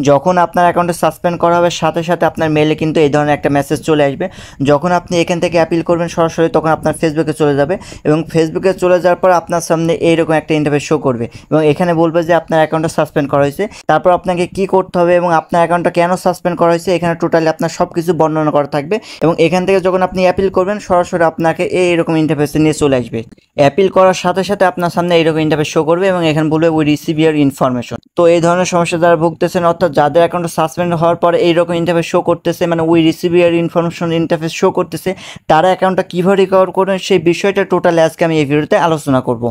যখন আপনার অ্যাকাউন্টে সাসপেন্ড করা হবে সাথে সাথে আপনার মেলে কিন্তু এই ধরনের একটা মেসেজ চলে আসবে। যখন আপনি এখান থেকে অ্যাপিল করবেন সরাসরি তখন আপনার ফেসবুকে চলে যাবে এবং ফেসবুকে চলে যাওয়ার পর আপনার সামনে এইরকম একটা ইন্টারফেস শো করবে এবং এখানে বলবে যে আপনার অ্যাকাউন্টটা সাসপেন্ড করা হয়েছে। তারপর আপনাকে কি করতে হবে এবং আপনার অ্যাকাউন্টটা কেন সাসপেন্ড করা হয়েছে এখানে টোটালি আপনার সব কিছু বর্ণনা করা থাকবে এবং এখান থেকে যখন আপনি অ্যাপিল করবেন সরাসরি আপনাকে এইরকম ইন্টারফেসে নিয়ে চলে আসবে। অ্যাপিল করার সাথে সাথে আপনার সামনে এইরকম ইন্টারফেস শো করবে এবং এখানে বলবে উই রিসিভ ইয়ার ইনফরমেশন। তো এই ধরনের সমস্যা যারা ভুগতেছেন অর্থাৎ যাদের অ্যাকাউন্ট সাসপেন্ড হওয়ার পরে এইরকম ইন্টারফেস শো করতেছে মানে we receive year information interface show করতেছে, তারা অ্যাকাউন্টটা কীভাবে রিকভার করবেন সেই বিষয়টা টোটালি আজকে আমি এই ভিডিওতে আলোচনা করব।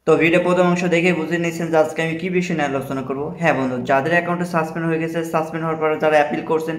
তো ভিডিও প্রথম অংশ দেখে বুঝে নিয়েছেন যে আজকে আমি কী বিষয় নিয়ে আলোচনা করব। হ্যাঁ বন্ধু, যাদের অ্যাকাউন্টে সাসপেন্ড হয়ে গেছে, সাসপেন্ড হওয়ার পরে যারা অ্যাপিল করছেন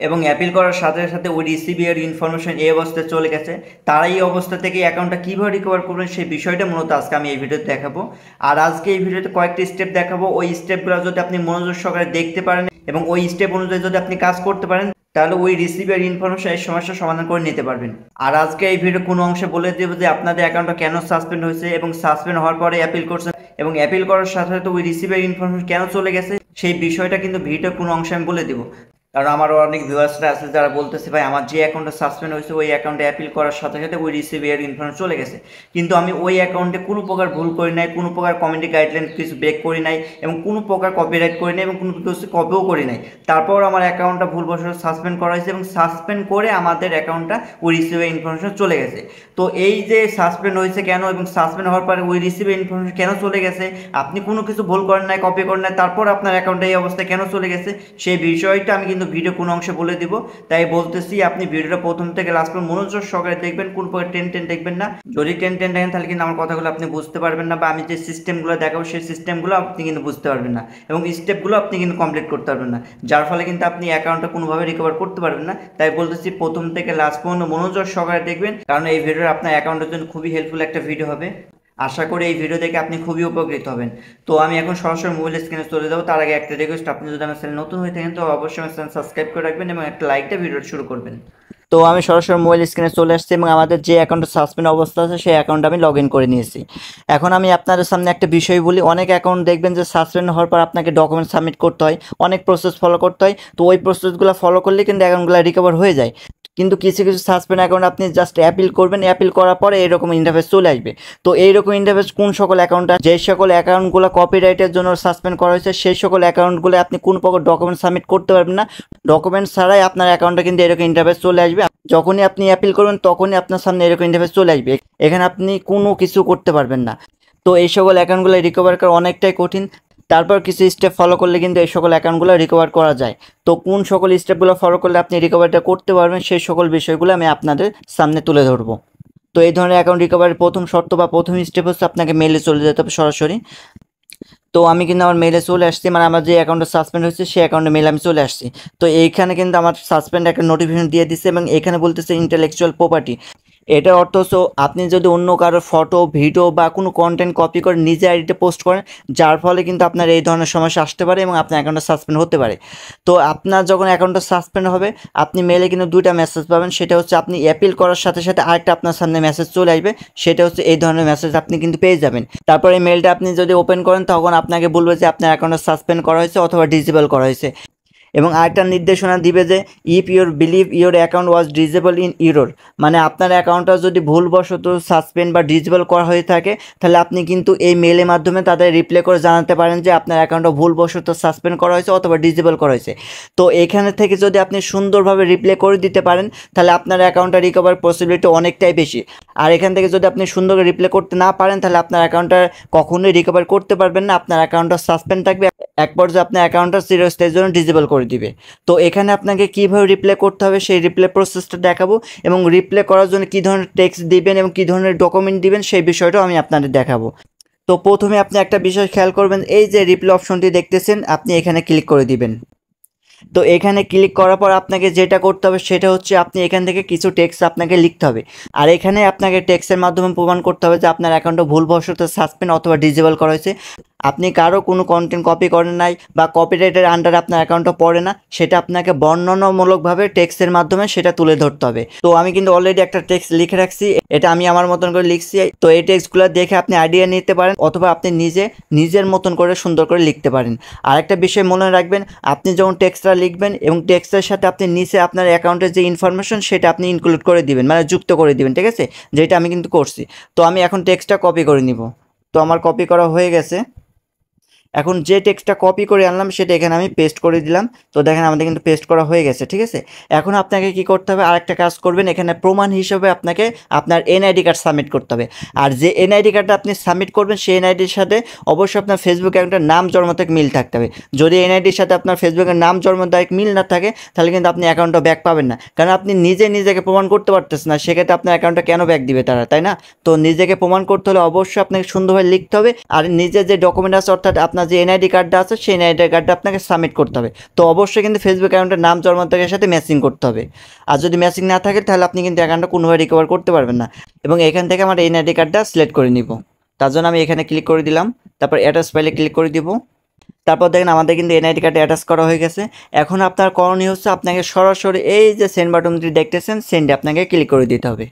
এবং অ্যাপিল করার সাথে সাথে ওই রিসিভ ইয়ার ইনফরমেশন এই অবস্থায় চলে গেছে, তারা এই অবস্থা থেকে অ্যাকাউন্টটা কীভাবে রিকভার করবেন সেই বিষয়টা মূলত আজকে আমি এই ভিডিওতে দেখাবো। আর আজকে এই ভিডিওতে কয়েকটি স্টেপ দেখাবো, ওই স্টেপগুলো যদি আপনি মনোযোগ সহকারে দেখতে পারেন এবং ওই স্টেপ অনুযায়ী যদি আপনি কাজ করতে পারেন তাহলে ওই রিসিভার ইনফরমেশন এই সমস্যার সমাধান করে নিতে পারবেন। আর আজকে এই ভিডিও কোনো অংশে বলে দেবো যে আপনাদের অ্যাকাউন্টটা কেন সাসপেন্ড হয়েছে এবং সাসপেন্ড হওয়ার পরে অ্যাপিল করছেন এবং অ্যাপিল করার সাথে সাথে ওই রিসিভার ইনফরমেশন কেন চলে গেছে সেই বিষয়টা কিন্তু ভিডিও কোনো অংশে আমি বলে দেবো। কারণ আমার অনেক ভিউয়ার্সরা আছে যারা বলতেছে ভাই আমার যে অ্যাকাউন্টটা সাসপেন্ড হয়েছে ওই অ্যাকাউন্টে অ্যাপিল করার সাথে সাথে ওই রিসিভার ইনফরমেশন চলে গেছে, কিন্তু আমি ওই অ্যাকাউন্টে কোনো প্রকার ভুল করি নাই, কোনো প্রকার কমিউনিটি গাইডলাইন কিছু ব্রেক করি নাই এবং কোনো প্রকার কপিরাইট করি নাই এবং কোনো কিছু কপিও করি নাই। তারপর আমার অ্যাকাউন্টটা ভুলবশত সাসপেন্ড করা হয়েছে এবং সাসপেন্ড করে আমাদের অ্যাকাউন্টটা ওই রিসিভার ইনফরমেশন চলে গেছে। তো এই যে সাসপেন্ড হয়েছে কেন এবং সাসপেন্ড হওয়ার পরে ওই রিসিভার ইনফরমেশন কেন চলে গেছে, আপনি কোনো কিছু ভুল করেন নাই, কপি করেন নাই, তারপর আপনার অ্যাকাউন্টে এই অবস্থায় কেন চলে গেছে সেই বিষয়টা আমি কিন্তু ভিডিও কোনো অংশে বলে দিব। তাই বলতেছি আপনি ভিডিওটা প্রথম থেকে লাস্ট পর্যন্ত মনোযোগ সহকারে দেখবেন, কোন প্রকার টেন দেখবেন না। যদি টেন দেখেন তাহলে কিন্তু আমার কথাগুলো আপনি বুঝতে পারবেন না বা আমি যে সিস্টেমগুলো দেখাবো সেই সিস্টেমগুলো আপনি কিন্তু বুঝতে পারবেন না এবং স্টেপগুলো আপনি কিন্তু কমপ্লিট করতে পারবেন না, যার ফলে কিন্তু আপনি অ্যাকাউন্টটা কোনোভাবে রিকভার করতে পারবেন না। তাই বলতেছি প্রথম থেকে লাস্ট পর্যন্ত মনোযোগ সহকারে দেখবেন, কারণ এই ভিডিওটা আপনার অ্যাকাউন্টের জন্য খুবই হেল্পফুল একটা ভিডিও হবে। আশা করি এই ভিডিও দেখে আপনি খুবই উপকৃত হবেন। তো আমি এখন সরাসরি মোবাইল স্ক্রিনে চলে যাবো। তার আগে একটা রিকোয়েস্ট, আপনি যদি আমার চ্যানেল নতুন হয়ে থাকেন তো অবশ্যই আমার চ্যানেল সাবস্ক্রাইব করে রাখবেন এবং একটা লাইক দিয়ে ভিডিওটা শুরু করবেন। তো আমি সরাসরি মোবাইল স্ক্রিনে চলে আসছি এবং আমাদের যে অ্যাকাউন্টে সাসপেন্ড অবস্থা আছে সেই অ্যাকাউন্টে আমি লগ ইন করে নিয়েছি। এখন আমি আপনাদের সামনে একটা বিষয় বলি, অনেক অ্যাকাউন্ট দেখবেন যে সাসপেন্ড হওয়ার পর আপনাকে ডকুমেন্ট সাবমিট করতে হয়, অনেক প্রসেস ফলো করতে হয়। তো ওই প্রসেসগুলো ফলো করলে কিন্তু অ্যাকাউন্টগুলো রিকভার হয়ে যায়, কিন্তু কিছু কিছু সাসপেন্ড অ্যাকাউন্ট আপনি জাস্ট অ্যাপিল করবেন, অ্যাপিল করার পরে এরকম ইন্টারফেস চলে আসবে। তো এইরকম ইন্টারফেস কোন সকল অ্যাকাউন্ট, যে সকল অ্যাকাউন্টগুলো কপিরাইটের জন্য সাসপেন্ড করা হয়েছে সেই সকল অ্যাকাউন্টগুলো আপনি কোন প্রকার ডকুমেন্ট সাবমিট করতে পারবেন না, ডকুমেন্ট ছাড়াই আপনার অ্যাকাউন্টে কিন্তু এরকম ইন্টারফেস চলে আসবে। যখনই আপনি অ্যাপিল করবেন তখনই আপনার সামনে এরকম ইন্টারফেস চলে আসবে, এখানে আপনি কোনো কিছু করতে পারবেন না। তো এই সকল অ্যাকাউন্টগুলো রিকভার করা অনেকটাই কঠিন, তারপর কিছু স্টেপ ফলো করলে কিন্তু এই সকল অ্যাকাউন্টগুলো রিকভার করা যায়। তো কোন সকল স্টেপগুলো ফলো করলে আপনি রিকভারিটা করতে পারবেন সেই সকল বিষয়গুলো আমি আপনাদের সামনে তুলে ধরবো। তো এই ধরনের অ্যাকাউন্ট রিকভারির প্রথম শর্ত বা প্রথম স্টেপ হচ্ছে আপনাকে মেলে চলে যেতে হবে সরাসরি। তো আমি কিন্তু আমার মেলে চলে আসছি, মানে আমার যে অ্যাকাউন্টে সাসপেন্ড হয়েছে সেই অ্যাকাউন্টে মেলে আমি চলে আসছি। তো এইখানে কিন্তু আমার সাসপেন্ড একটা নোটিফিকেশন দিয়ে দিচ্ছে এবং এখানে বলতেছে ইন্টেলেকচুয়াল প্রপার্টি। এটার অর্থ হচ্ছে আপনি যদি অন্য কারোর ফটো, ভিডিও বা কোনো কন্টেন্ট কপি করে নিজে আইডিতে পোস্ট করেন, যার ফলে কিন্তু আপনার এই ধরনের সমস্যা আসতে পারে এবং আপনার অ্যাকাউন্টটা সাসপেন্ড হতে পারে। তো আপনার যখন অ্যাকাউন্টটা সাসপেন্ড হবে আপনি মেলে কিন্তু দুইটা মেসেজ পাবেন, সেটা হচ্ছে আপনি অ্যাপিল করার সাথে সাথে আরেকটা আপনার সামনে মেসেজ চলে আসবে, সেটা হচ্ছে এই ধরনের মেসেজ আপনি কিন্তু পেয়ে যাবেন। তারপর এই মেলটা আপনি যদি ওপেন করেন তখন আপনাকে বলবে যে আপনার অ্যাকাউন্টটা সাসপেন্ড করা হয়েছে অথবা ডিসেবল করা হয়েছে এবং আরেকটা নির্দেশনা দিবে যে if your believe your account was disable in error, মানে আপনার অ্যাকাউন্টটা যদি ভুলবশত সাসপেন্ড বা ডিসেবল করা হয়ে থাকে তাহলে আপনি কিন্তু এই মেলের মাধ্যমে তাদের রিপ্লাই করে জানাতে পারেন যে আপনার অ্যাকাউন্টটা ভুলবশত সাসপেন্ড করা হয়েছে অথবা ডিসেবল করা হয়েছে। তো এখানে থেকে যদি আপনি সুন্দরভাবে রিপ্লাই করে দিতে পারেন তাহলে আপনার অ্যাকাউন্টটা রিকভার পসিবিলিটি অনেকটাই বেশি। আর এখান থেকে যদি আপনি সুন্দর করে রিপ্লাই করতে না পারেন তাহলে আপনার অ্যাকাউন্টটা কখনোই রিকভার করতে পারবেন না, আপনার অ্যাকাউন্টটা সাসপেন্ড থাকবে, এক পর্যায়ে আপনার অ্যাকাউন্টটা চিরস্থায়ীর জন্য ডিসেবল করে দিবে। তো এখানে আপনাকে কীভাবে রিপ্লাই করতে হবে সেই রিপ্লাই প্রসেসটা দেখাবো এবং রিপ্লাই করার জন্য কী ধরনের টেক্সট দিবেন এবং কী ধরনের ডকুমেন্ট দিবেন সেই বিষয়টাও আমি আপনাদের দেখাবো। তো প্রথমে আপনি একটা বিষয় খেয়াল করবেন, এই যে রিপ্লাই অপশনটি দেখতেছেন আপনি এখানে ক্লিক করে দিবেন। তো এখানে ক্লিক করার পর আপনাকে যেটা করতে হবে সেটা হচ্ছে আপনি এখান থেকে কিছু টেক্সট আপনাকে লিখতে হবে, আর এখানে আপনাকে টেক্সটের মাধ্যমে প্রমাণ করতে হবে যে আপনার অ্যাকাউন্টটা ভুলবশত সাসপেন্ড অথবা ডিসেবল করা হয়েছে। আপনি কারো কোনো কন্টেন্ট কপি করেন নাই বা কপিরাইটের আন্ডারে আপনার অ্যাকাউন্টটা পড়ে না, সেটা আপনাকে বর্ণনামূলকভাবে টেক্সটের মাধ্যমে সেটা তুলে ধরতে হবে। তো আমি কিন্তু অলরেডি একটা টেক্সট লিখে রাখছি, এটা আমি আমার মতন করে লিখছি। তো এই টেক্সটগুলো দেখে আপনি আইডিয়া নিতে পারেন, অথবা আপনি নিজের মতন করে সুন্দর করে লিখতে পারেন। আর একটা বিষয় মনে রাখবেন, আপনি যখন টেক্সটটা লিখবেন এবং টেক্সটের সাথে আপনি নিচে আপনার অ্যাকাউন্টের যে ইনফরমেশন সেটা আপনি ইনক্লুড করে দিবেন, মানে যুক্ত করে দিবেন, ঠিক আছে? যেটা আমি কিন্তু করছি। তো আমি এখন টেক্সটটা কপি করে নিব। তো আমার কপি করা হয়ে গেছে। এখন যে টেক্সটটা কপি করে আনলাম সেটা এখানে আমি পেস্ট করে দিলাম। তো দেখেন আমাদের কিন্তু পেস্ট করা হয়ে গেছে, ঠিক আছে? এখন আপনাকে কি করতে হবে, আরেকটা কাজ করবেন, এখানে প্রমাণ হিসেবে আপনাকে আপনার এনআইডি কার্ড সাবমিট করতে হবে। আর যে এনআইডি কার্ডটা আপনি সাবমিট করবেন সেই এনআইডির সাথে অবশ্যই আপনার ফেসবুক অ্যাকাউন্টের নাম জন্ম তারিখ মিল থাকতে হবে। যদি এনআইডির সাথে আপনার ফেসবুকের নাম জন্ম তারিখ মিল না থাকে তাহলে কিন্তু আপনি অ্যাকাউন্টটা ব্যাক পাবেন না, কারণ আপনি নিজেকে প্রমাণ করতে পারতেছেন না, সেক্ষেত্রে আপনার অ্যাকাউন্টটা কেন ব্যাক দিবে তারা, তাই না? তো নিজেকে প্রমাণ করতে হলে অবশ্যই আপনাকে সুন্দরভাবে লিখতে হবে। আর নিজের যে ডকুমেন্ট আছে, অর্থাৎ আপনার যে এনআইডি কার্ডটা আছে সেই এনআইডি কার্ডটা আপনাকে সাবমিট করতে হবে। তো অবশ্যই কিন্তু ফেসবুক অ্যাকাউন্টের নাম জন্ম তারিখের সাথে ম্যাচিং করতে হবে। আর যদি ম্যাচিং না থাকে তাহলে আপনি কিন্তু অ্যাকাউন্টটা কোনোভাবে রিকভার করতে পারবেন না। এবং এখান থেকে আমার এনআইডি কার্ডটা সিলেক্ট করে নিব। তার জন্য আমি এখানে ক্লিক করে দিলাম, তারপর অ্যাটাচ ফাইলে ক্লিক করে দিব। তারপর দেখেন আমাদের কিন্তু এনআইডি কার্ডে অ্যাটাচ করা হয়ে গেছে। এখন আপনার করণীয় হচ্ছে আপনাকে সরাসরি এই যে সেন্ড বাটনটি দেখতেছেন, সেন্ডে আপনাকে ক্লিক করে দিতে হবে।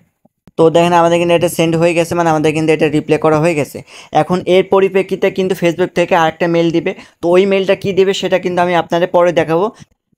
তো দেখেন আমাদের কিন্তু এটা সেন্ড হয়ে গেছে, মানে আমাদের কিন্তু এটা রিপ্লাই করা হয়ে গেছে। এখন এর পরিপ্রেক্ষিতে কিন্তু ফেসবুক থেকে আরেকটা মেল দিবে। তো ওই মেলটা কি দিবে সেটা কিন্তু আমি আপনাদের পরে দেখাবো।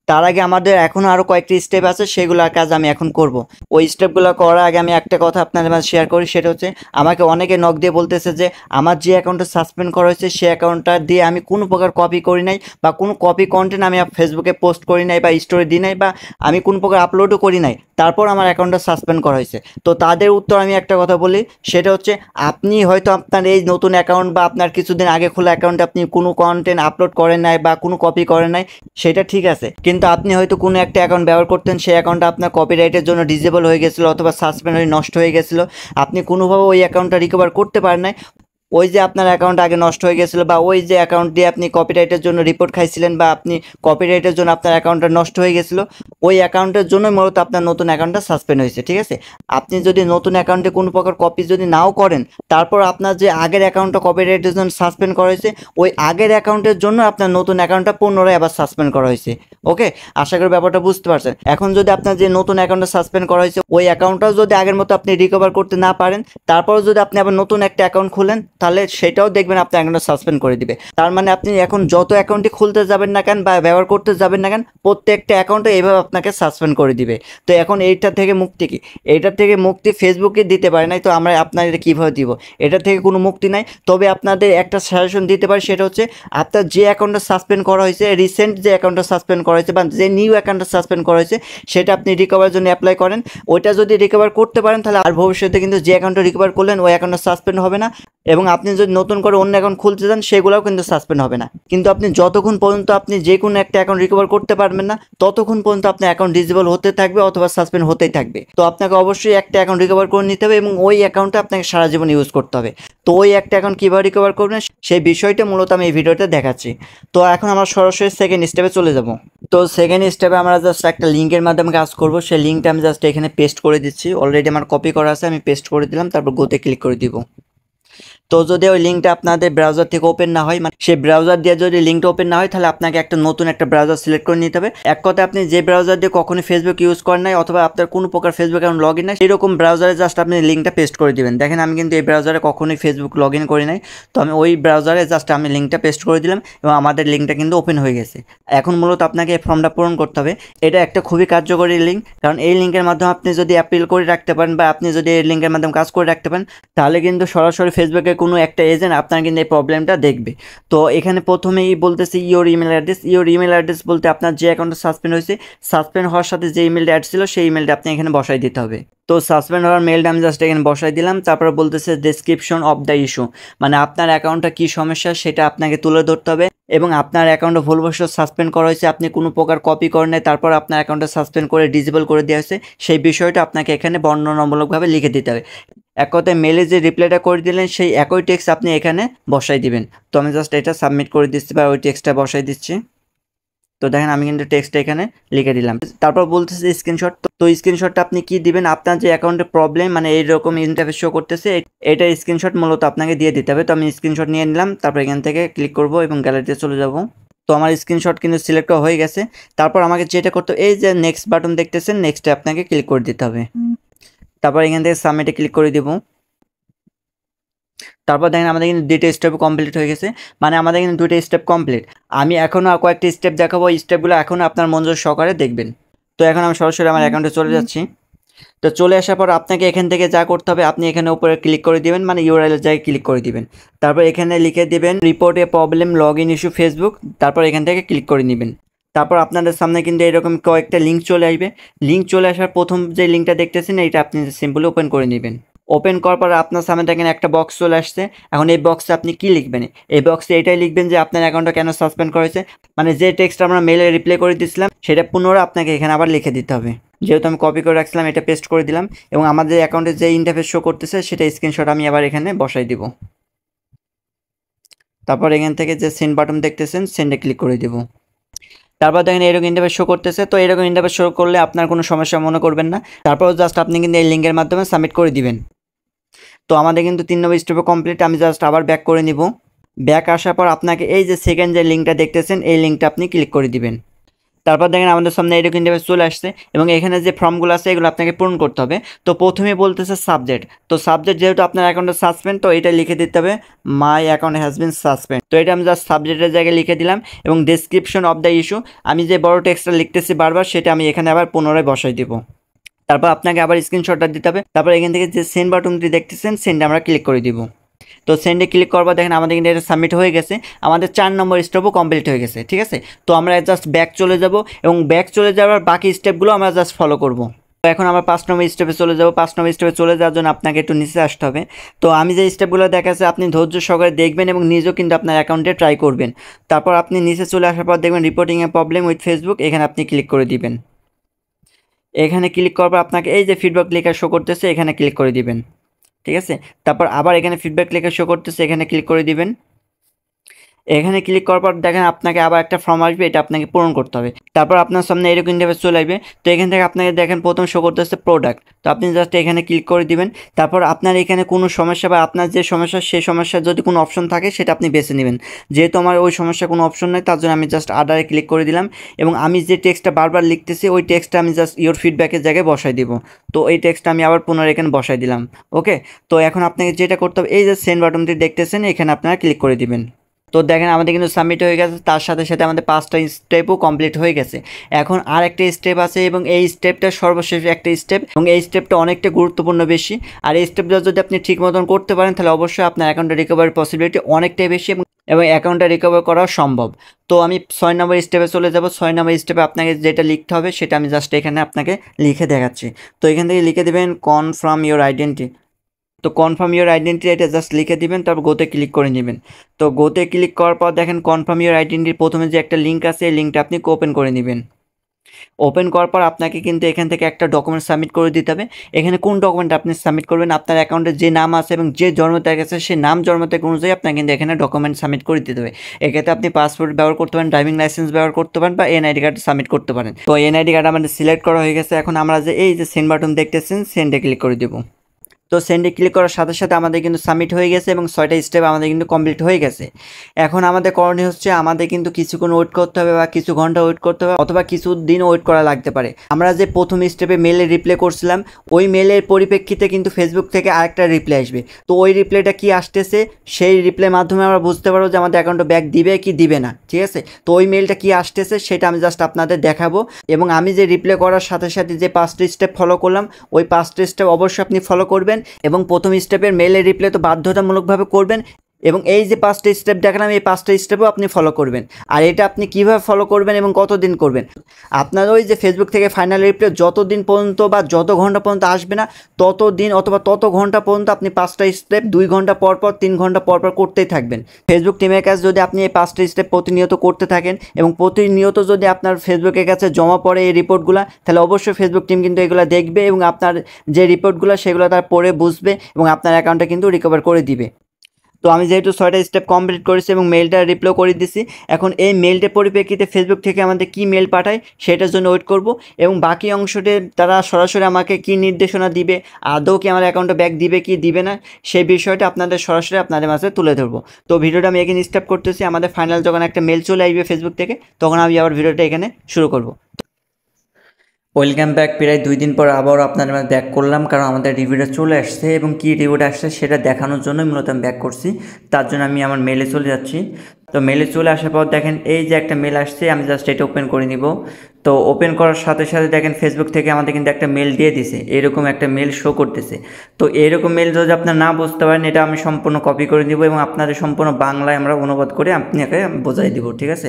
তার আগে আমাদের এখনও আরও কয়েকটি স্টেপ আছে, সেগুলোর কাজ আমি এখন করব। ওই স্টেপগুলো করার আগে আমি একটা কথা আপনাদের মাঝে শেয়ার করি, সেটা হচ্ছে আমাকে অনেকে নক দিয়ে বলতেছে যে আমার যে অ্যাকাউন্টটা সাসপেন্ড করা হয়েছে সেই অ্যাকাউন্টটা দিয়ে আমি কোনো প্রকার কপি করি নাই, বা কোনো কপি কন্টেন্ট আমি ফেসবুকে পোস্ট করি নাই, বা স্টোরি দিই নাই, বা আমি কোনো প্রকার আপলোডও করি নাই, তারপর আমার অ্যাকাউন্টটা সাসপেন্ড করা হয়েছে। তো তাদের উত্তর আমি একটা কথা বলি, সেটা হচ্ছে আপনি হয়তো আপনার এই নতুন অ্যাকাউন্ট বা আপনার কিছুদিন আগে খোলা অ্যাকাউন্টে আপনি কোনো কন্টেন্ট আপলোড করেন নাই বা কোনো কপি করেন নাই, সেটা ঠিক আছে, কিন্তু আপনি হয়তো কোনো একটা অ্যাকাউন্ট ব্যবহার করতেন, সেই অ্যাকাউন্টটা আপনার কপিরাইটের জন্য ডিসেবল হয়ে গেছিলো অথবা সাসপেন্ড হয়ে নষ্ট হয়ে গেছিলো, আপনি কোনোভাবে ওই অ্যাকাউন্টটা রিকভার করতে পারেন নাই। ওই যে আপনার অ্যাকাউন্ট আগে নষ্ট হয়ে গেছিলো, বা ওই যে অ্যাকাউন্ট দিয়ে আপনি কপিরাইটের জন্য রিপোর্ট খাইছিলেন, বা আপনি কপিরাইটের জন্য আপনার অ্যাকাউন্টটা নষ্ট হয়ে গেছিলো, ওই অ্যাকাউন্টের জন্য মূলত আপনার নতুন অ্যাকাউন্টটা সাসপেন্ড হয়েছে, ঠিক আছে? আপনি যদি নতুন অ্যাকাউন্টে কোনো প্রকার কপি যদি নাও করেন, তারপর আপনার যে আগের অ্যাকাউন্টটা কপিরাইটের জন্য সাসপেন্ড করা হয়েছে, ওই আগের অ্যাকাউন্টের জন্য আপনার নতুন অ্যাকাউন্টটা পুনরায় আবার সাসপেন্ড করা হয়েছে। ওকে, আশা করি ব্যাপারটা বুঝতে পারছেন। এখন যদি আপনার যে নতুন অ্যাকাউন্টটা সাসপেন্ড করা হয়েছে ওই অ্যাকাউন্টটাও যদি আগের মতো আপনি রিকভার করতে না পারেন, তারপরও যদি আপনি আবার নতুন একটা অ্যাকাউন্ট খুলেন, তাহলে সেটাও দেখবেন আপনার অ্যাকাউন্টটা সাসপেন্ড করে দিবে। তার মানে আপনি এখন যত অ্যাকাউন্টই খুলতে যাবেন না কেন বা ব্যবহার করতে যাবেন না কেন, প্রত্যেকটা অ্যাকাউন্টে এইভাবে আপনাকে সাসপেন্ড করে দিবে। তো এখন এইটা থেকে মুক্তি কি? এইটার থেকে মুক্তি ফেসবুকে দিতে পারে নাই, তো আমরা আপনাদের কীভাবে দিব? এটার থেকে কোনো মুক্তি নাই। তবে আপনাদের একটা সাজেশন দিতে পারি, সেটা হচ্ছে আপনার যে অ্যাকাউন্টটা সাসপেন্ড করা হয়েছে, রিসেন্ট যে অ্যাকাউন্টটা সাসপেন্ড করা হয়েছে বা যে নিউ অ্যাকাউন্টটা সাসপেন্ড করা হয়েছে, সেটা আপনি রিকভারের জন্য অ্যাপ্লাই করেন। ওইটা যদি রিকভার করতে পারেন তাহলে আর ভবিষ্যতে কিন্তু যে অ্যাকাউন্টটা রিকভার করলেন ওই অ্যাকাউন্টটা সাসপেন্ড হবে না। এবং আপনি যদি নতুন করে অন্য অ্যাকাউন্ট খুলতে চান সেগুলোও কিন্তু সাসপেন্ড হবে না। কিন্তু আপনি যতক্ষণ পর্যন্ত আপনি যে কোনো একটা অ্যাকাউন্ট রিকভার করতে পারবেন না, ততক্ষণ পর্যন্ত আপনার অ্যাকাউন্ট ডিসেবল হতে থাকবে অথবা সাসপেন্ড হতেই থাকবে। তো আপনাকে অবশ্যই একটা অ্যাকাউন্ট রিকভার করে নিতে হবে এবং ওই অ্যাকাউন্টটা আপনাকে সারা জীবন ইউজ করতে হবে। তো ওই একটা অ্যাকাউন্ট কীভাবে রিকভার করবেন সেই বিষয়টা মূলত আমি এই ভিডিওতে দেখাচ্ছি। তো এখন আমরা সরাসরি সেকেন্ড স্টেপে চলে যাব। তো সেকেন্ড স্টেপে আমরা জাস্ট একটা লিঙ্কের মাধ্যমে কাজ করব। সেই লিঙ্কটা আমি জাস্ট এখানে পেস্ট করে দিচ্ছি। অলরেডি আমার কপি করা আছে, আমি পেস্ট করে দিলাম, তারপর গোতে ক্লিক করে দিব। তো যদি ওই লিঙ্কটা আপনাদের ব্রাউজার থেকে ওপেন না হয়, মানে সেই ব্রাউজার দিয়ে যদি লিঙ্কটা ওপেন না হয়, তাহলে আপনাকে একটা নতুন একটা ব্রাউজার সিলেক্ট করে নিতে হবে। এক কথায় আপনি যে ব্রাউজার দিয়ে কখনোই ফেসবুক ইউজ করেন নাই অথবা আপনার কোনো প্রকার ফেসবুক অ্যাকাউন্ট লগ ইন নাই, এরকম ব্রাউজারে জাস্ট আপনি লিঙ্কটা পেস্ট করে দিবেন। দেখেন আমি কিন্তু এই ব্রাউজারে কখনোই ফেসবুক লগ ইন করি নাই, তো আমি ওই ব্রাউজারে জাস্ট আমি লিঙ্কটা পেস্ট করে দিলাম এবং আমাদের লিঙ্কটা কিন্তু ওপেন হয়ে গেছে। এখন মূলত আপনাকে এই ফর্মটা পূরণ করতে হবে। এটা একটা খুবই কার্যকরী লিঙ্ক, কারণ এই লিঙ্কের মাধ্যমে আপনি যদি অ্যাপিল করে রাখতে পারেন বা আপনি যদি এই লিঙ্কের মাধ্যমে কাজ করে রাখতে পারেন, তাহলে কিন্তু সরাসরি ফেসবুকে কোনো একটা এজেন্ট আপনার কিন্তু এই প্রবলেমটা দেখবে। তো এখানে প্রথমেই বলতেছি your email address. Your email address বলতে আপনার যে অ্যাকাউন্টটা সাসপেন্ড হয়েছে, সাসপেন্ড হওয়ার সাথে যে ইমেলটা অ্যাড ছিল সেই ইমেলটা আপনি এখানে বসাই দিতে হবে। তো সাসপেন্ড হওয়ার মেলটা আমি জাস্ট এখানে বসাই দিলাম। তারপরে বলতেছে ডেসক্রিপশন অফ দ্য ইস্যু, মানে আপনার অ্যাকাউন্টটা কী সমস্যা সেটা আপনাকে তুলে ধরতে হবে এবং আপনার অ্যাকাউন্টে ভুলবশত সাসপেন্ড করা হয়েছে, আপনি কোনো প্রকার কপি করেন নাই, তারপর আপনার অ্যাকাউন্টটা সাসপেন্ড করে ডিসেবল করে দেওয়া হয়েছে, সেই বিষয়টা আপনাকে এখানে বর্ণনামূলকভাবে লিখে দিতে হবে। এক কথায় মেলে যে রিপ্লাইটা করে দিলেন সেই একই টেক্সট আপনি এখানে বসাই দিবেন। তো আমি জাস্ট এটা সাবমিট করে দিচ্ছি বা ওই টেক্সটটা বসাই দিচ্ছি। তো দেখেন আমি কিন্তু টেক্সটটা এখানে লিখে দিলাম। তারপর বলতেছে স্ক্রিনশট। তো স্ক্রিনশটটা আপনি কি দিবেন, আপনার যে অ্যাকাউন্টে প্রবলেম মানে এইরকম ইন্টারফেস শো করতেছে এটা স্ক্রিনশট মূলত আপনাকে দিয়ে দিতে হবে। তো আমি স্ক্রিনশট নিয়ে নিলাম, তারপর এখান থেকে ক্লিক করব এবং গ্যালারিতে চলে যাব। তো আমার স্ক্রিনশট কিন্তু সিলেক্ট হয়ে গেছে। তারপর আমাকে যেটা করতে এই যে নেক্সট বাটন দেখতেছেন, নেক্সটে আপনাকে ক্লিক করে দিতে হবে। তারপর এখান থেকে সাবমিটে ক্লিক করে দিব। তারপর দেখেন আমাদের কিন্তু দুইটা স্টেপ কমপ্লিট হয়ে গেছে, মানে আমাদের কিন্তু দুইটা স্টেপ কমপ্লিট। আমি এখনও কয়েকটি স্টেপ দেখাবো, এই স্টেপগুলো এখনও আপনার মনোযোগ সহকারে দেখবেন। তো এখন আমি সরাসরি আমার অ্যাকাউন্টে চলে যাচ্ছি। তো চলে আসার পর আপনাকে এখান থেকে যা করতে হবে, আপনি এখানে উপরে ক্লিক করে দিবেন, মানে ইউআরএল জায়গায় ক্লিক করে দিবেন। তারপর এখানে লিখে দিবেন report A problem log in issue Facebook. তারপর এখান থেকে ক্লিক করে নেবেন। তারপর আপনাদের সামনে কিন্তু এরকম কয়েকটা লিঙ্ক চলে আসবে। লিঙ্ক চলে আসার প্রথম যে লিঙ্কটা দেখতেছেন এইটা আপনি সিম্পলি ওপেন করে নেবেন। ওপেন করার পর আপনার সামনে দেখেন একটা বক্স চলে আসছে। এখন এই বক্সে আপনি কি লিখবেন, এই বক্সে এটাই লিখবেন যে আপনার অ্যাকাউন্টটা কেন সাসপেন্ড করা হয়েছে, মানে যে টেক্সট আমরা মেলে রিপ্লাই করে দিয়েছিলাম সেটা পুনরায় আপনাকে এখানে আবার লিখে দিতে হবে। যেহেতু আমি কপি করে রাখছিলাম এটা পেস্ট করে দিলাম, এবং আমাদের অ্যাকাউন্টে যে ইন্টারফেস শো করতেছে সেটা স্ক্রিনশট আমি আবার এখানে বসাই দিব। তারপর এখান থেকে যে সেন্ড বাটন দেখতেছেন সেন্ডে ক্লিক করে দিব। তারপর দেখেন এরকম ইন্টারফেস শো করতেছে। তো এরকম ইন্টারফেস শো করলে আপনার কোনো সমস্যা মনে করবেন না। তারপর জাস্ট আপনি কিন্তু এই লিঙ্কের মাধ্যমে সাবমিট করে দিবেন। তো আমাদের কিন্তু 3 নম্বর স্টেপে কমপ্লিট। আমি জাস্ট আবার ব্যাক করে নিব। ব্যাক আসার পর আপনাকে এই যে সেকেন্ড যে লিঙ্কটা দেখতেছেন এই লিঙ্কটা আপনি ক্লিক করে দিবেন। তারপর দেখেন আমাদের সামনে এরকম ইন্টারফেস চলে আসছে, এবং এখানে যে ফর্মগুলো আছে এগুলো আপনাকে পূরণ করতে হবে। তো প্রথমে বলতেছে সাবজেক্ট। তো সাবজেক্ট যেহেতু আপনার অ্যাকাউন্টে সাসপেন্ড, তো এটা লিখে দিতে হবে my account has been suspend. তো এটা আমি জাস্ট সাবজেক্টের জায়গায় লিখে দিলাম, এবং ডেসক্রিপশন অফ দ্য ইস্যু আমি যে বড় টেক্সটটা লিখতেছি বারবার সেটা আমি এখানে আবার পুনরায় বসাই দিব। তারপর আপনাকে আবার স্ক্রিনশটটা দিতে হবে। তারপর এখান থেকে যে সেন্ড বাটনটি দেখতেছেন সেন্ডে আমরা ক্লিক করে দিব। তো সেন্ডে ক্লিক করবার দেখেন আমাদের কিন্তু এটা সাবমিট হয়ে গেছে। আমাদের 4 নম্বর স্টেপও কমপ্লিট হয়ে গেছে। ঠিক আছে, তো আমরা জাস্ট ব্যাক চলে যাব, এবং ব্যাক চলে যাওয়ার বাকি স্টেপগুলো আমরা জাস্ট ফলো করব। তো এখন আমরা 5 নম্বর স্টেপে চলে যাব। 5 নম্বর স্টেপে চলে যাওয়ার জন্য আপনাকে একটু নিচে আসতে হবে। তো আমি যে স্টেপগুলো দেখাচ্ছি আপনি ধৈর্য সহকারে দেখবেন এবং নিজেও কিন্তু আপনার অ্যাকাউন্টে ট্রাই করবেন। তারপর আপনি নিচে চলে আসার পর দেখবেন reporting A problem with Facebook, এখানে আপনি ক্লিক করে দিবেন। এখানে ক্লিক করার পর আপনাকে এই যে ফিডব্যাক লেখা শো করতেছে এখানে ক্লিক করে দিবেন। ঠিক আছে, তারপর আবার এখানে ফিডব্যাক লেখা শো করতেছে এখানে ক্লিক করে দিবেন। এখানে ক্লিক করার পর দেখেন আপনাকে আবার একটা ফর্ম আসবে, এটা আপনাকে পূরণ করতে হবে। তারপর আপনার সামনে এরকম ইন্টারফেস চলে আসবে। তো এখান থেকে আপনাকে দেখেন প্রথম শো করতেছে প্রোডাক্ট। তো আপনি জাস্ট এখানে ক্লিক করে দিবেন। তারপর আপনার এখানে কোনো সমস্যা বা আপনার যে সমস্যা সেই সমস্যার যদি কোনো অপশন থাকে সেটা আপনি বেছে নেবেন। যেহেতু আমার ওই সমস্যা কোনো অপশন নেই তার জন্য আমি জাস্ট আদারে ক্লিক করে দিলাম, এবং আমি যে টেক্সটটা বারবার লিখতেছি ওই টেক্সটটা আমি জাস্ট ইওর ফিডব্যাকের জায়গায় বসাই দিব। তো এই টেক্সটটা আমি আবার পুনরায় এখানে বসাই দিলাম। ওকে, তো এখন আপনাকে যেটা করতে হবে এই যে সেন্ড বাটনটি দেখতেছেন এখানে আপনারা ক্লিক করে দিবেন। তো দেখেন আমাদের কিন্তু সাবমিট হয়ে গেছে, তার সাথে সাথে আমাদের 5টা স্টেপও কমপ্লিট হয়ে গেছে। এখন আর একটা স্টেপ আছে, এবং এই স্টেপটা সর্বশেষ একটা স্টেপ, এবং এই স্টেপটা অনেকটা গুরুত্বপূর্ণ বেশি। আর এই স্টেপটা যদি আপনি ঠিক মতন করতে পারেন তাহলে অবশ্যই আপনার অ্যাকাউন্টে রিকভারির পসিবিলিটি অনেকটাই বেশি, এবং অ্যাকাউন্টটা রিকভার করা সম্ভব। তো আমি 6 নম্বর স্টেপে চলে যাব। 6 নম্বর স্টেপে আপনাকে যেটা লিখতে হবে সেটা আমি জাস্ট এখানে আপনাকে লিখে দেখাচ্ছি। তো এখান থেকে লিখে দেবেন কনফার্ম ইওর আইডেন্টি। তো কনফার্ম ইওর আইডেন্টি এটা জাস্ট লিখে দিবেন, তারপর গোতে ক্লিক করে নেবেন। তো গোতে ক্লিক করার পর দেখেন কনফার্ম ইওর আইডেন্টির প্রথমে যে একটা লিঙ্ক আছে এই লিঙ্কটা আপনি ওপেন করে নেবেন। ওপেন করার পর আপনাকে কিন্তু এখান থেকে একটা ডকুমেন্ট সাবমিট করে দিতে হবে। এখানে কোন ডকুমেন্ট আপনি সাবমিট করবেন, আপনার অ্যাকাউন্টে যে নাম আছে এবং যে জন্ম তারিখ আছে সেই নাম জন্ম তারিখ অনুযায়ী আপনাকে কিন্তু এখানে ডকুমেন্ট সাবমিট করে দিতে হবে। এক্ষেত্রে আপনি পাসপোর্ট ব্যবহার করতে পারেন, ড্রাইভিং লাইসেন্স ব্যবহার করতে পারেন, বা এনআইডি কার্ড সাবমিট করতে পারেন। তো এনআইডি কার্ড আমাদের সিলেক্ট করা হয়ে গেছে। এখন আমরা যে এই যে সেন্ড বাটন দেখতেছেন সেন্ডে ক্লিক করে দেবো। তো সেন্ডে ক্লিক করার সাথে সাথে আমাদের কিন্তু সাবমিট হয়ে গেছে, এবং 6টা স্টেপ আমাদের কিন্তু কমপ্লিট হয়ে গেছে। এখন আমাদের করণীয় হচ্ছে আমাদের কিন্তু কিছুক্ষণ ওয়েট করতে হবে, বা কিছু ঘন্টা ওয়েট করতে হবে, অথবা কিছু দিন ওয়েট করা লাগতে পারে। আমরা যে প্রথম স্টেপে মেলে রিপ্লাই করছিলাম ওই মেলের পরিপ্রেক্ষিতে কিন্তু ফেসবুক থেকে আরেকটা রিপ্লাই আসবে। তো ওই রিপ্লাইটা কি আসতেছে সেই রিপ্লাইয়ের মাধ্যমে আমরা বুঝতে পারবো যে আমাদের অ্যাকাউন্টে ব্যাক দিবে কি দিবে না। ঠিক আছে, তো ওই মেলটা কি আসতেছে সেটা আমি জাস্ট আপনাদের দেখাবো, এবং আমি যে রিপ্লাই করার সাথে সাথে যে 5টা স্টেপ ফলো করলাম ওই 5টা স্টেপ অবশ্যই আপনি ফলো করবেন, এবং প্রথম স্টেপের মেলের রিপ্লাই তো বাধ্যতামূলকভাবে করবেন, এবং এই যে 5টা স্টেপ দেখালাম এই 5টা স্টেপও আপনি ফলো করবেন। আর এটা আপনি কিভাবে ফলো করবেন এবং কতদিন করবেন, আপনার ওই যে ফেসবুক থেকে ফাইনাল রিপ্লাই যতদিন পর্যন্ত বা যত ঘন্টা পর্যন্ত আসবে না তত দিন অথবা তত ঘন্টা পর্যন্ত আপনি 5টা স্টেপ 2 ঘন্টা পর পর 3 ঘন্টা পর পর করতেই থাকবেন। ফেসবুক টিমের কাছে যদি আপনি এই 5টা স্টেপ প্রতিনিয়ত করতে থাকেন এবং প্রতিনিয়ত যদি আপনার ফেসবুকের কাছে জমা পড়ে এই রিপোর্টগুলো, তাহলে অবশ্যই ফেসবুক টিম কিন্তু এগুলো দেখবে, এবং আপনার যে রিপোর্টগুলো সেগুলো তার পড়ে বুঝবে এবং আপনার অ্যাকাউন্টটা কিন্তু রিকভার করে দিবে। তো আমি যেহেতু 6টা স্টেপ কমপ্লিট করেছি এবং মেলটা রিপ্লাই করে দিছি, এখন এই মেলটার পরিপ্রেক্ষিতে ফেসবুক থেকে আমাদের কি মেল পাঠায় সেটার জন্য ওয়েট করব এবং বাকি অংশটি তারা সরাসরি আমাকে কি নির্দেশনা দিবে, আদৌ কি আমার অ্যাকাউন্টে ব্যাক দিবে কি দিবে না, সেই বিষয়টা আপনাদের সরাসরি আপনাদের মাঝে তুলে ধরবো। তো ভিডিওটা আমি এখানে স্টপ করতেছি। আমাদের ফাইনাল যখন একটা মেল চলে আসবে ফেসবুক থেকে, তখন আমি আবার ভিডিওটা এখানে শুরু করব। Welcome back. প্রায় 2 দিন পর আবারও আপনাদের মাঝে ব্যাক করলাম, কারণ আমাদের রিভিউটা চলে আসছে এবং কী রিভিউটা আসছে সেটা দেখানোর জন্য মূলত আমি ব্যাক করছি। তার জন্য আমি আমার মেলে চলে যাচ্ছি। তো মেলে চলে আসার পর দেখেন এই যে একটা মেল আসছে, আমি জাস্ট এটা ওপেন করে নিব। তো ওপেন করার সাথে সাথে দেখেন ফেসবুক থেকে আমাদের কিন্তু একটা মেল দিয়ে দিছে, এরকম একটা মেল শো করতেছে। তো এরকম মেল যদি আপনার না বুঝতে পারেন, এটা আমি সম্পূর্ণ কপি করে দিব এবং আপনাদের সম্পূর্ণ বাংলায় আমরা অনুবাদ করে আপনাকে বোঝাই দিব, ঠিক আছে।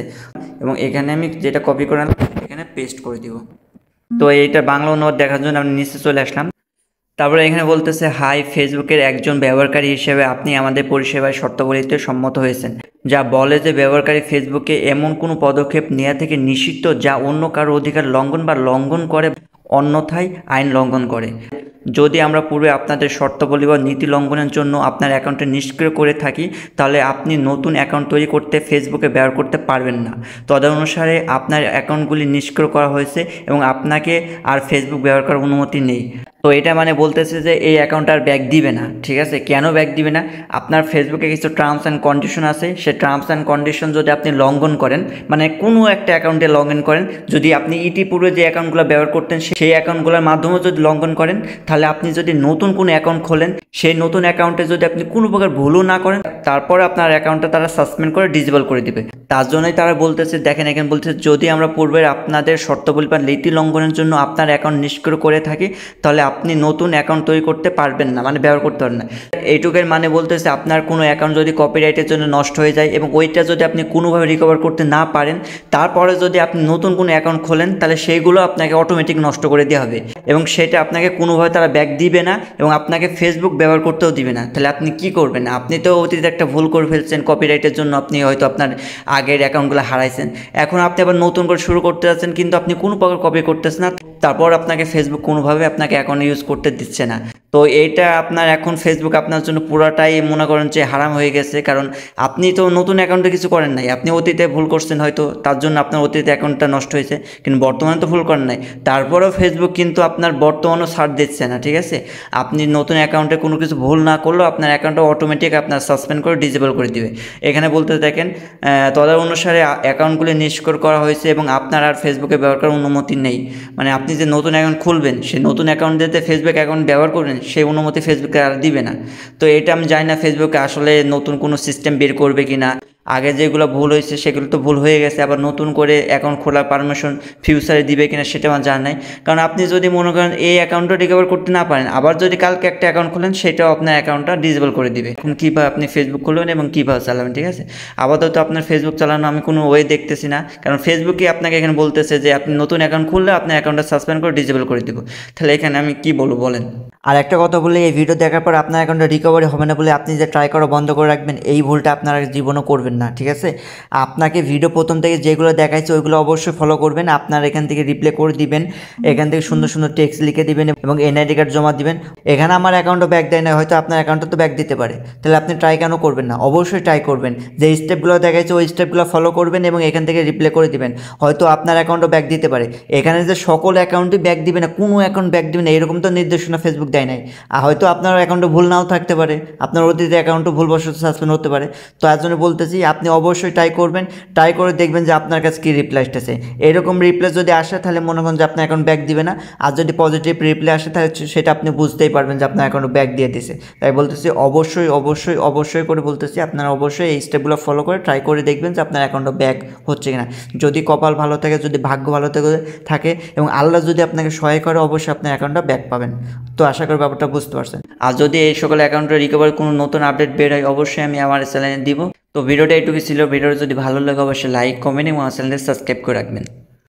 এবং এখানে আমি যেটা কপি করে আনলাম এখানে পেস্ট করে দিব। তো এইটা বাংলা অনুবাদ দেখার জন্য আমি নিচে চলে আসলাম। তারপরে এখানে বলতেছে, হাই, ফেসবুকের একজন ব্যবহারকারী হিসেবে আপনি আমাদের পরিষেবায় শর্তাবলীতে সম্মত হয়েছেন, যা বলে যে ব্যবহারকারী ফেসবুকে এমন কোনো পদক্ষেপ নেওয়া থেকে নিষিদ্ধ যা অন্য কারো অধিকার লঙ্ঘন বা লঙ্ঘন করে, অন্যথায় আইন লঙ্ঘন করে। যদি আমরা পূর্বে আপনাদের শর্তাবলী বা নীতি লঙ্ঘনের জন্য আপনার অ্যাকাউন্টে নিষ্ক্রিয় করে থাকি, তাহলে আপনি নতুন অ্যাকাউন্ট তৈরি করতে ফেসবুকে ব্যবহার করতে পারবেন না। তদনুসারে আপনার অ্যাকাউন্টগুলি নিষ্ক্রিয় করা হয়েছে এবং আপনাকে আর ফেসবুক ব্যবহার করার অনুমতি নেই। তো এটা মানে বলতেছে যে এই অ্যাকাউন্ট আর ব্যাক দিবে না, ঠিক আছে। কেন ব্যাক দিবে না? আপনার ফেসবুকে কিছু টার্মস অ্যান্ড কন্ডিশন আছে, সেই টার্মস অ্যান্ড কন্ডিশন যদি আপনি লঙ্ঘন করেন, মানে কোনো একটা অ্যাকাউন্টে লঙ্ঘন করেন, যদি আপনি ইতিপূর্বে যে অ্যাকাউন্টগুলো ব্যবহার করতেন সেই অ্যাকাউন্টগুলোর মাধ্যমেও যদি লঙ্ঘন করেন, তাহলে আপনি যদি নতুন কোনো অ্যাকাউন্ট খোলেন, সেই নতুন অ্যাকাউন্টে যদি আপনি কোনো প্রকার ভুলও না করেন, তারপরে আপনার অ্যাকাউন্টটা তারা সাসপেন্ড করে ডিসেবল করে দিবে। তার জন্যই তারা বলতেছে, দেখেন এখানে বলতেছে, যদি আমরা পূর্বের আপনাদের শর্তাবলী বা নীতি লঙ্ঘনের জন্য আপনার অ্যাকাউন্ট নিষ্ক্রিয় করে থাকি, তাহলে আপনি নতুন অ্যাকাউন্ট তৈরি করতে পারবেন না, মানে ব্যবহার করতে পারবেন না। এইটুকের মানে বলতেছে, আপনার কোনো অ্যাকাউন্ট যদি কপিরাইটের জন্য নষ্ট হয়ে যায় এবং ওইটা যদি আপনি কোনোভাবে রিকভার করতে না পারেন, তারপরে যদি আপনি নতুন কোনো অ্যাকাউন্ট খোলেন, তাহলে সেইগুলো আপনাকে অটোমেটিক নষ্ট করে দেওয়া হবে এবং সেটা আপনাকে কোনোভাবে তারা ব্যাক দিবে না এবং আপনাকে ফেসবুক ব্যবহার করতেও দিবে না। তাহলে আপনি কি করবেন? আপনি তো অতীতে একটা ভুল করে ফেলছেন, কপিরাইটের জন্য আপনি হয়তো আপনার আগের অ্যাকাউন্টগুলো হারাইছেন, এখন আপনি আবার নতুন করে শুরু করতে যাচ্ছেন, কিন্তু আপনি কোনো প্রকার কপি করতেছেন না, তারপর আপনাকে ফেসবুক কোনোভাবে আপনাকে অ্যাকাউন্ট ইউজ করতে দিচ্ছে না। তো এইটা আপনার এখন ফেসবুক আপনার জন্য পুরাটাই মনে করেন যে হারাম হয়ে গেছে, কারণ আপনি তো নতুন অ্যাকাউন্টে কিছু করেন নাই, আপনি অতীতে ভুল করছেন হয়তো, তার জন্য আপনার অতীতে অ্যাকাউন্টটা নষ্ট হয়েছে, কিন্তু বর্তমানে তো ভুল করেন নাই। তারপরেও ফেসবুক কিন্তু আপনার বর্তমানেও ছাড় দিচ্ছে না, ঠিক আছে। আপনি নতুন অ্যাকাউন্টে কোনো কিছু ভুল না করলেও আপনার অ্যাকাউন্টটা অটোমেটিক আপনার সাসপেন্ড করে ডিসেবল করে দিবে। এখানে বলতে দেখেন, তদনুসারে অ্যাকাউন্টগুলি নিষ্ক্রিয় করা হয়েছে এবং আপনার আর ফেসবুকে ব্যবহার করার অনুমতি নেই। মানে আপনি যে নতুন অ্যাকাউন্ট খুলবেন, সেই নতুন অ্যাকাউন্ট দিয়ে ফেসবুক অ্যাকাউন্ট ব্যবহার করবেন, সেই অনুমতি ফেসবুকে আর দিবে না। তো এটা আমি জানি না ফেসবুকে আসলে নতুন কোনো সিস্টেম বের করবে কি না। আগে যেগুলো ভুল হয়েছে সেগুলো তো ভুল হয়ে গেছে, আবার নতুন করে অ্যাকাউন্ট খোলার পারমিশন ফিউচারে দিবে কিনা সেটা আমার জানা নাই। কারণ আপনি যদি মনে করেন এই অ্যাকাউন্টটা রিকভার করতে না পারেন, আবার যদি কালকে একটা অ্যাকাউন্ট খোলেন, সেটাও আপনার অ্যাকাউন্টটা ডিসেবল করে দিবে। এখন কীভাবে আপনি ফেসবুক খুলবেন এবং কীভাবে চালাবেন, ঠিক আছে। আপাতত আপনার ফেসবুক চালানো আমি কোনো ওয়ে দেখতেছি না, কারণ ফেসবুকই আপনাকে এখানে বলতেছে যে আপনি নতুন অ্যাকাউন্ট খুললে আপনার অ্যাকাউন্টটা সাসপেন্ড করে ডিসেবল করে দিব। তাহলে এখানে আমি কি বলবো বলেন। আর একটা কথা বলি, এই ভিডিও দেখার পর আপনার অ্যাকাউন্টটা রিকভারি হবে না বলে আপনি যে ট্রাই করা বন্ধ করে রাখবেন, এই ভুলটা আপনারা জীবনও করবেন না, ঠিক আছে। আপনাকে ভিডিও প্রথম থেকে যেগুলো দেখাইছে ওইগুলো অবশ্যই ফলো করবেন। আপনার এখান থেকে রিপ্লাই করে দিবেন, এখান থেকে সুন্দর সুন্দর টেক্সট লিখে দিবেন এবং এনআইডি কার্ড জমা দিবেন। এখানে আমার অ্যাকাউন্টও ব্যাক দেয় না, হয়তো আপনার অ্যাকাউন্টও তো ব্যাক দিতে পারে। তাহলে আপনি ট্রাই কেন করবেন না? অবশ্যই ট্রাই করবেন। যে স্টেপগুলো দেখাইছে ওই স্টেপগুলো ফলো করবেন এবং এখান থেকে রিপ্লাই করে দিবেন, হয়তো আপনার অ্যাকাউন্টও ব্যাক দিতে পারে। এখানে যে সকল অ্যাকাউন্টই ব্যাক দিবে না, কোনো অ্যাকাউন্ট ব্যাক দিবে না এরকম তো নির্দেশনা ফেসবুক দেয় নাই। আর হয়তো আপনার অ্যাকাউন্টে ভুল নাও থাকতে পারে, আপনার অতীতে অ্যাকাউন্টও ভুলবশত সাসপেন্ড হতে পারে। তো তার জন্য বলতেছি আপনি অবশ্যই ট্রাই করবেন, ট্রাই করে দেখবেন যে আপনার কাছে কী রিপ্লাই আসতেছে। এরকম রিপ্লাই যদি আসে তাহলে মনে করেন যে আপনার অ্যাকাউন্ট ব্যাক দিবে না, আর যদি পজিটিভ রিপ্লাই আসে তাহলে সেটা আপনি বুঝতেই পারবেন যে আপনার অ্যাকাউন্ট ব্যাক দিয়ে দিছে। তাই বলতেছি অবশ্যই অবশ্যই অবশ্যই করে বলতেছি আপনারা অবশ্যই এই স্টেপগুলো ফলো করে ট্রাই করে দেখবেন যে আপনার অ্যাকাউন্টটা ব্যাক হচ্ছে কিনা। যদি কপাল ভালো থাকে, যদি ভাগ্য ভালো থাকে এবং আল্লাহ যদি আপনাকে সহায় করে, অবশ্যই আপনার অ্যাকাউন্টটা ব্যাক পাবেন। তো আশা করি ব্যাপারটা বুঝতে পারছেন। আর যদি এই সকল অ্যাকাউন্টের রিকভারি কোনো নতুন আপডেট বের হয়, অবশ্যই আমি আমার চ্যানেলে দিব। তো ভিডিওটা এইটুকু ছিল। ভিডিওটা যদি ভালো লাগে অবশ্যই লাইক, কমেন্ট এবং আমার চ্যানেলটা সাবস্ক্রাইব করে রাখবেন।